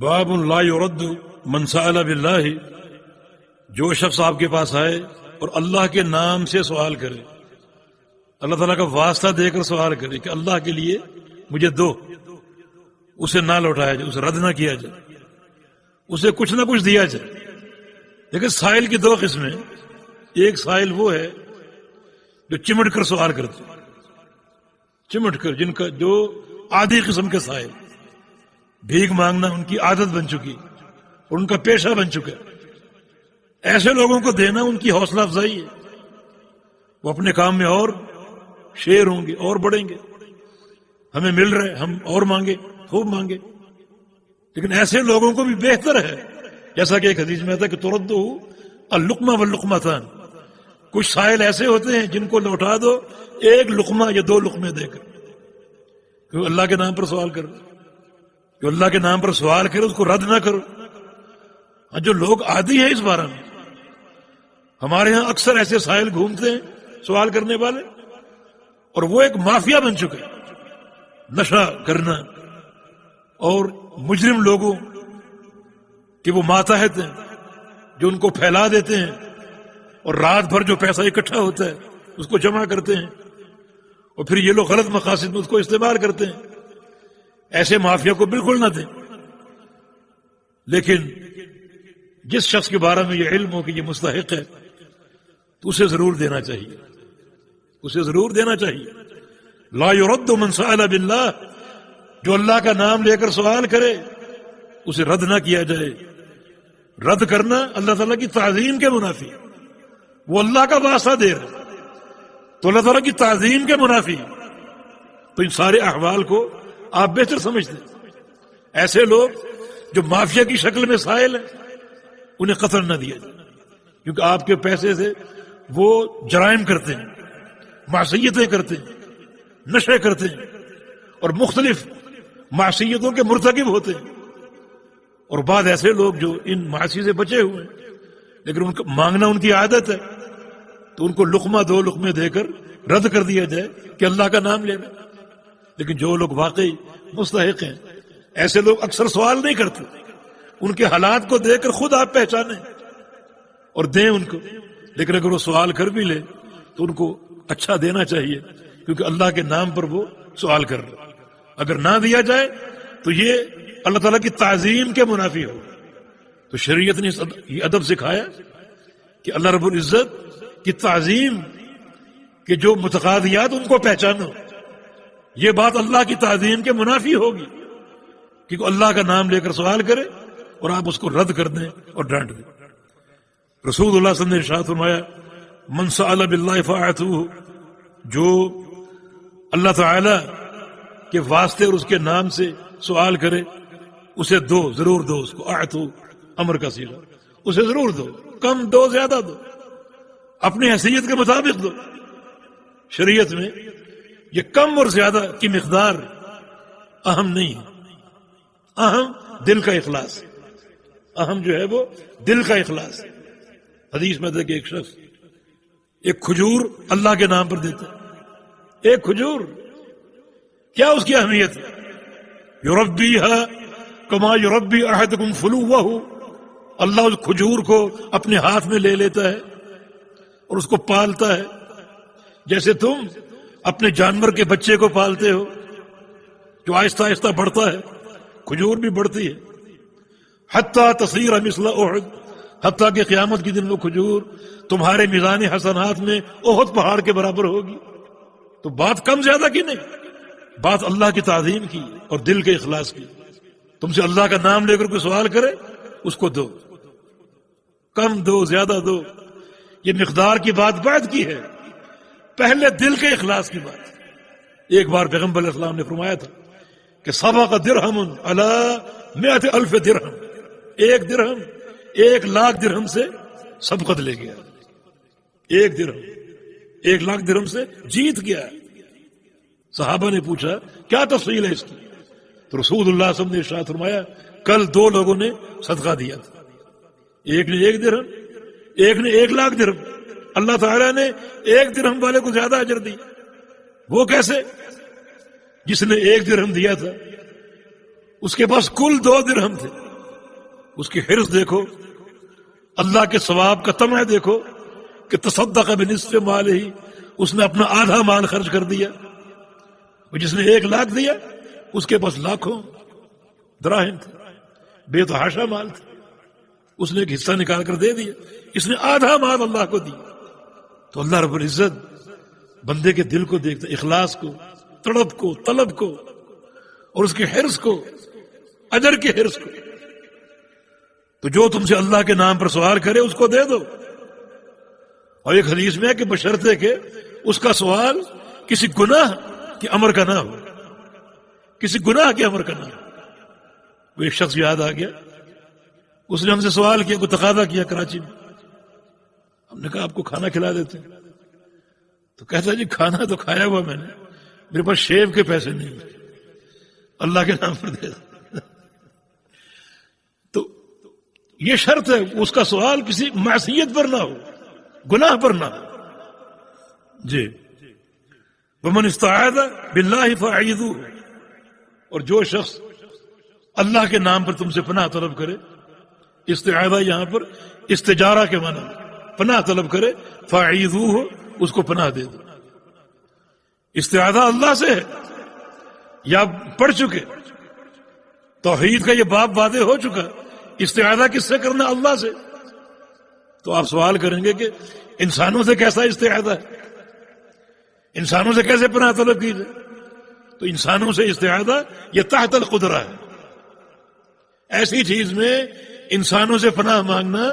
باب لا يرد من سأل باللہ، جو شخص آپ کے پاس آئے اور اللہ کے نام سے سوال کرے، اللہ تعالیٰ کا واسطہ دے کر سوال کرے کہ اللہ کے لیے مجھے دو، اسے نہ لوٹایا جائے، اسے رد نہ کیا جائے، اسے کچھ نہ کچھ دیا جائے۔ لیکن سائل کی دو قسمیں، ایک سائل وہ ہے جو چمٹ کر سوال کرتے، چمٹ کر، جن کا جو عادی قسم کے سائل، بھیک مانگنا ان کی عادت بن چکی اور ان کا پیشہ بن چکا ہے، ایسے لوگوں کو دینا ان کی حوصلہ افزائی ہے، وہ اپنے کام میں اور شیر ہوں گے اور بڑھیں گے، ہمیں مل رہے ہم اور مانگے، خوب مانگے۔ لیکن ایسے لوگوں کو بھی بہتر ہے، جیسا کہ ایک حدیث میں آتا ہے کہ تردو اللقمہ واللقمتان، کچھ سائل ایسے ہوتے ہیں جن کو لوٹا دو ایک لقمہ یا دو لقمے دے کر، کہ اللہ کے نام پر سوال کرو، جو اللہ کے نام پر سوال کرے اس کو رد نہ کرو۔ جو لوگ عادی ہیں اس بارے میں، ہمارے ہاں اکثر ایسے سائل گھومتے ہیں سوال کرنے والے، اور وہ ایک مافیا بن چکے، نشہ کرنا اور مجرم لوگوں کہ وہ ماتحت ہیں جو ان کو پھیلا دیتے ہیں، اور رات بھر جو پیسہ اکٹھا ہوتا ہے اس کو جمع کرتے ہیں، اور پھر یہ لوگ غلط مقاصد میں اس کو استعمال کرتے ہیں۔ ایسے مافیا کو بالکل نہ دیں۔ لیکن جس شخص کے بارے میں یہ علم ہو کہ یہ مستحق ہے تو اسے ضرور دینا چاہیے، اسے ضرور دینا چاہیے۔ لا يرد من سأل باللہ، جو اللہ کا نام لے کر سوال کرے اسے رد نہ کیا جائے۔ رد کرنا اللہ تعالیٰ کی تعظیم کے منافی ہے، وہ اللہ کا واسطہ دے رہا تو اللہ تعالیٰ کی تعظیم کے منافی ہے۔ تو ان سارے احوال کو آپ بہتر سمجھتے ہیں۔ ایسے لوگ جو مافیا کی شکل میں سائل ہیں انہیں قتل نہ دیا جائے، کیونکہ آپ کے پیسے سے وہ جرائم کرتے ہیں، معصیتیں کرتے ہیں، نشے کرتے ہیں، اور مختلف معصیتوں کے مرتکب ہوتے ہیں۔ اور بعض ایسے لوگ جو ان معاصی سے بچے ہوئے ہیں لیکن ان کو مانگنا ان کی عادت ہے، تو ان کو لقمہ دو لقمے دے کر رد کر دیا جائے کہ اللہ کا نام لینا۔ لیکن جو لوگ واقعی مستحق ہیں، ایسے لوگ اکثر سوال نہیں کرتے، ان کے حالات کو دیکھ کر خود آپ پہچانیں اور دیں ان کو۔ لیکن اگر وہ سوال کر بھی لے تو ان کو اچھا دینا چاہیے، کیونکہ اللہ کے نام پر وہ سوال کر رہے۔ اگر نہ دیا جائے تو یہ اللہ تعالیٰ کی تعظیم کے منافی ہو۔ تو شریعت نے یہ ادب سکھایا کہ اللہ رب العزت کی تعظیم کے جو متقاضیات ان کو پہچانو۔ یہ بات اللہ کی تعظیم کے منافی ہوگی کہ اللہ کا نام لے کر سوال کرے اور آپ اس کو رد کر دیں اور ڈانٹ دیں۔ رسول اللہ صلی اللہ علیہ وسلم نے ارشاد فرمایا من سأل باللہ فأعطوہ، جو اللہ تعالی کے واسطے اور اس کے نام سے سوال کرے اسے دو، ضرور دو اس کو۔ اعطو امر کا صیغہ، اسے ضرور دو، کم دو زیادہ دو، اپنی حیثیت کے مطابق دو۔ شریعت میں یہ کم اور زیادہ کی مقدار اہم نہیں ہے، اہم دل کا اخلاص، اہم جو ہے وہ دل کا اخلاص۔ حدیث میں تھا کہ ایک شخص ایک کھجور اللہ کے نام پر دیتا ہے، ایک کھجور، کیا اس کی اہمیت ہے؟ یربیھا کما یربی احدکم فلوہ، اللہ اس کھجور کو اپنے ہاتھ میں لے لیتا ہے اور اس کو پالتا ہے جیسے تم اپنے جانور کے بچے کو پالتے ہو، جو آہستہ آہستہ بڑھتا ہے، کھجور بھی بڑھتی ہے، حتیٰ تصیر مثل احد، حتیٰ کہ قیامت کے دن وہ کھجور تمہارے میزان حسنات میں احد پہاڑ کے برابر ہوگی۔ تو بات کم زیادہ کی نہیں، بات اللہ کی تعظیم کی اور دل کے اخلاص کی۔ تم سے اللہ کا نام لے کر کوئی سوال کرے اس کو دو، کم دو زیادہ دو، یہ مقدار کی بات بعد کی ہے، پہلے دل کے اخلاص کی بات۔ ایک بار پیغمبر علیہ السلام نے فرمایا تھا کہ سبق درہم علی 100,000 درہم، ایک درہم 1,00,000 درہم سے سبقت لے گیا، ایک درہم 1,00,000 درہم سے جیت گیا۔ صحابہ نے پوچھا کیا تفصیل ہے اس کی؟ تو رسول اللہ صلی اللہ علیہ وسلم نے ارشاد فرمایا کل دو لوگوں نے صدقہ دیا تھا، ایک نے 1 درہم، ایک نے 1,00,000 درہم۔ اللہ تعالیٰ نے 1 درہم والے کو زیادہ اجر دی۔ وہ کیسے؟ جس نے 1 درہم دیا تھا اس کے پاس کل 2 درہم تھے، اس کی حرص دیکھو، اللہ کے ثواب کا طمع دیکھو کہ تصدق بنصف مال ہی، اس نے اپنا آدھا مال خرچ کر دیا. اور جس نے 1,00,000 دیا اس کے پاس لاکھوں دراہم تھے، بے تحاشا مال تھا، اس نے ایک حصہ نکال کر دے دیا. اس نے آدھا مال اللہ کو دیا. تو اللہ رب العزت بندے کے دل کو دیکھتا، اخلاص کو، تڑپ کو، طلب کو، اور اس کے حرص کو، اجر کے حرص کو. تو جو تم سے اللہ کے نام پر سوال کرے اس کو دے دو. اور ایک حدیث میں ہے کہ بشرطے کہ اس کا سوال کسی گناہ کے امر کا نہ ہو، کسی گناہ کے امر کا نہ ہو. وہ ایک شخص یاد آ گیا، اس نے ہم سے سوال کیا، کوئی تقاضا کیا کراچی میں. ہم نے کہا آپ کو کھانا کھلا دیتے ہیں. تو کہتا جی کھانا تو کھایا ہوا میں نے، میرے پاس شیو کے پیسے نہیں، اللہ کے نام پر دے دو. تو یہ شرط ہے اس کا سوال کسی معصیت پر نہ ہو، گناہ پر نہ ہو. جی ومن استعاذ باللہ فاعیذوہ، اور جو شخص اللہ کے نام پر تم سے پناہ طلب کرے، استعاذہ یہاں پر استجارہ کے معنی پناہ طلب کرے، فاعیذوہ اس کو پناہ دے دو. استعاذہ اللہ سے ہے، یا پڑھ چکے توحید کا یہ باب واضح ہو چکا. استعاذہ کس سے کرنا؟ اللہ سے. تو آپ سوال کریں گے کہ انسانوں سے کیسا استعاذہ ہے، انسانوں سے کیسے پناہ طلب کی جائے؟ تو انسانوں سے استعاذہ یہ تحت القدرہ ہے. ایسی چیز میں انسانوں سے پناہ مانگنا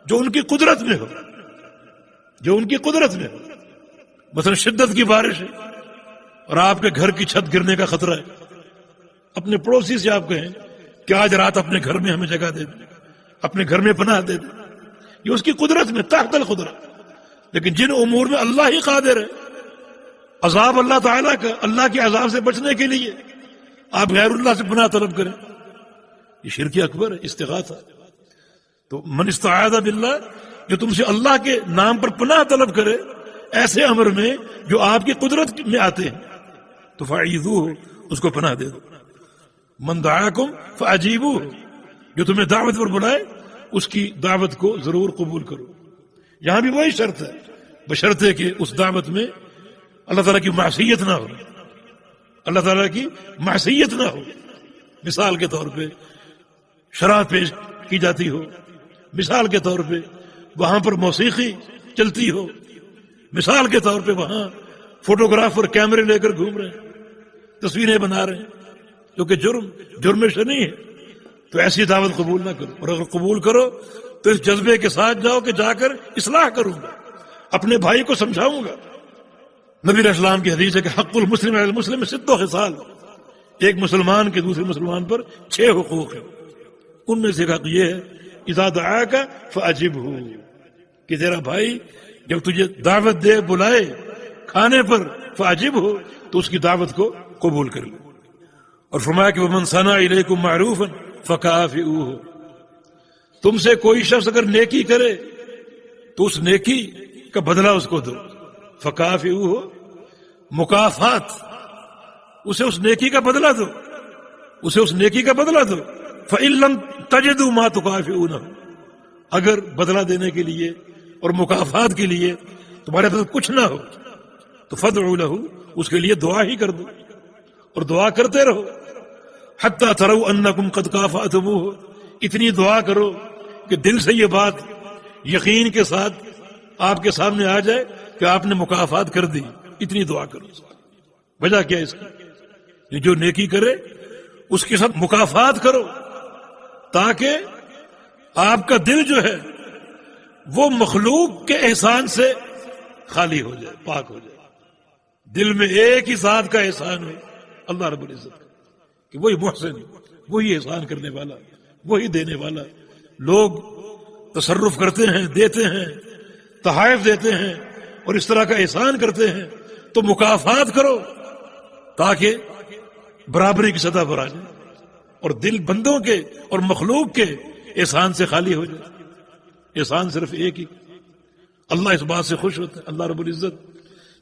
جو ان کی قدرت میں ہو، جو ان کی قدرت میں ہو. مثلا شدت کی بارش ہے اور آپ کے گھر کی چھت گرنے کا خطرہ ہے، اپنے پڑوسی سے آپ کہیں کہ آج رات اپنے گھر میں ہمیں جگہ دے دیں، اپنے گھر میں پناہ دے دیں. یہ اس کی قدرت میں، تحت القدرت. لیکن جن امور میں اللہ ہی قادر ہے، عذاب اللہ تعالیٰ کا، اللہ کے عذاب سے بچنے کے لیے آپ غیر اللہ سے پناہ طلب کریں، یہ شرک اکبر ہے، استغاثہ. تو من استعاذ باللہ، جو تم سے اللہ کے نام پر پناہ طلب کرے ایسے امر میں جو آپ کی قدرت میں آتے ہیں، تو فاعیذوہ اس کو پناہ دے دو. من دعاکم فاجیبوہ، جو تمہیں دعوت پر بلائے اس کی دعوت کو ضرور قبول کرو. یہاں بھی وہی شرط ہے، بشرطے کہ اس دعوت میں اللہ تعالیٰ کی معصیت نہ ہو، اللہ تعالیٰ کی معصیت نہ ہو. مثال کے طور پہ شراب پیش کی جاتی ہو، مثال کے طور پہ وہاں پر موسیقی چلتی ہو، مثال کے طور پہ وہاں فوٹوگرافر کیمرے لے کر گھوم رہے ہیں، تصویریں بنا رہے ہیں، جو کہ جرم شرعی ہے. تو ایسی دعوت قبول نہ کرو. اور اگر قبول کرو تو اس جذبے کے ساتھ جاؤ کہ جا کر اصلاح کروں گا، اپنے بھائی کو سمجھاؤں گا. نبی علیہ السلام کی حدیث ہے کہ حق المسلم علی المسلم 6 خصال، ایک مسلمان کے دوسرے مسلمان پر 6 حقوق ہیں. ان میں سے ایک حق یہ ہے اذا دعاک فاجبہ، کہ تیرا بھائی جب تجھے دعوت دے، بلائے کھانے پر، فاجبہ تو اس کی دعوت کو قبول کر لے. اور فرمایا کہ ومن صنع الیکم معروفا فکافئوہ، تم سے کوئی شخص اگر نیکی کرے تو اس نیکی کا بدلہ اس کو دو. فکافئوہ مکافات، اسے اس نیکی کا بدلہ دو، اسے اس نیکی کا بدلہ دو. فإن لم تجدوا ما تکافئونہ، اگر بدلہ دینے کے لیے اور مکافات کے لیے تمہارے پاس کچھ نہ ہو تو فادعوا لہ، اس کے لیے دعا ہی کر دو اور دعا کرتے رہو. حتی تروا انکم قد کافأتموہ، اتنی دعا کرو کہ دل سے یہ بات یقین کے ساتھ آپ کے سامنے آ جائے کہ آپ نے مکافات کر دی. اتنی دعا کرو. وجہ کیا اس کی؟ جو نیکی کرے اس کے ساتھ مکافات کرو، تاکہ آپ کا دل جو ہے وہ مخلوق کے احسان سے خالی ہو جائے، پاک ہو جائے. دل میں ایک ہی ذات کا احسان ہو، اللہ رب العزت کا، کہ وہی محسن، وہی احسان کرنے والا، وہی دینے والا. لوگ تصرف کرتے ہیں، دیتے ہیں، تحائف دیتے ہیں اور اس طرح کا احسان کرتے ہیں، تو مکافات کرو تاکہ برابری کی سطح پر آ جائے اور دل بندوں کے اور مخلوق کے احسان سے خالی ہو جائے. احسان صرف ایک ہی، اللہ اس بات سے خوش ہوتا ہے. اللہ رب العزت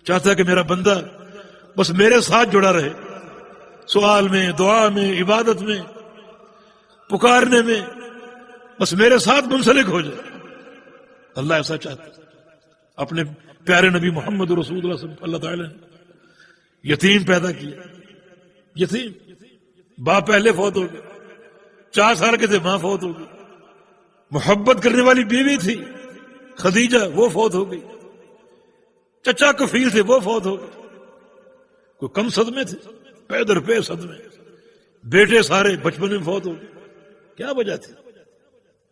چاہتا ہے کہ میرا بندہ بس میرے ساتھ جڑا رہے، سوال میں، دعا میں، عبادت میں، پکارنے میں، بس میرے ساتھ منسلک ہو جائے. اللہ ایسا چاہتا ہے. اپنے پیارے نبی محمد رسول اللہ صلی اللہ تعالیٰ نے یتیم پیدا کیا. یتیم باپ پہلے فوت ہو گئے, 4 سال کے تھے ماں فوت ہو گئی. محبت کرنے والی بیوی تھی خدیجہ, وہ فوت ہو گئی. چچا کفیل تھے, وہ فوت ہو گئے. کوئی کم صدمے تھے, پے در پے صدمے. بیٹے سارے بچپن میں فوت ہو گئے. کیا وجہ تھی؟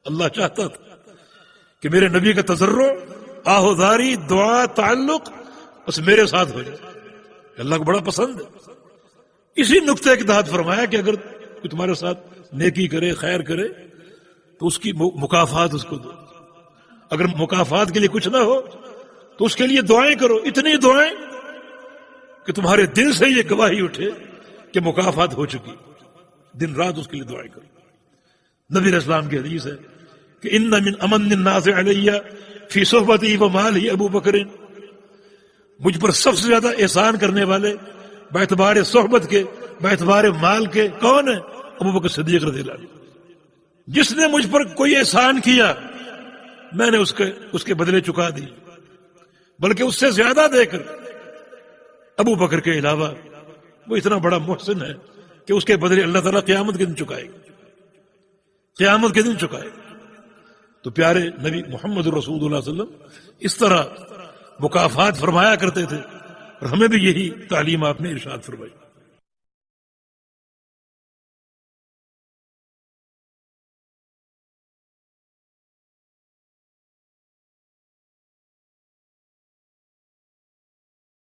اللہ چاہتا تھا کہ میرے نبی کا تضرع, آہوزاری, دعا, تعلق بس میرے ساتھ ہو جائے. اللہ کو بڑا پسند ہے. اسی نقطے کے تحت فرمایا کہ اگر کوئی تمہارے ساتھ نیکی کرے, خیر کرے, تو اس کی مکافات اس کو دو. اگر مکافات کے لیے کچھ نہ ہو تو اس کے لیے دعائیں کرو, اتنی دعائیں کہ تمہارے دل سے یہ گواہی اٹھے کہ مکافات ہو چکی. دن رات اس کے لیے دعائیں کرو. نبی علیہ السلام کی حدیث ہے کہ ان من امن الناس علی فی صحبتی و مالی ابو بکر, مجھ پر سب سے زیادہ احسان کرنے والے باعتبار صحبت کے, باعتبار مال کے کون ہے؟ ابو بکر صدیق رضی اللہ عنہ. جس نے مجھ پر کوئی احسان کیا میں نے اس کے بدلے چکا دی, بلکہ اس سے زیادہ دے کر. ابو بکر کے علاوہ وہ اتنا بڑا محسن ہے کہ اس کے بدلے اللہ تعالیٰ قیامت کے دن چکائے گا, قیامت کے دن چکائے گا. تو پیارے نبی محمد رسول اللہ صلی اللہ علیہ وسلم اس طرح مکافات فرمایا کرتے تھے, اور ہمیں بھی یہی تعلیم آپ نے ارشاد فرمائی.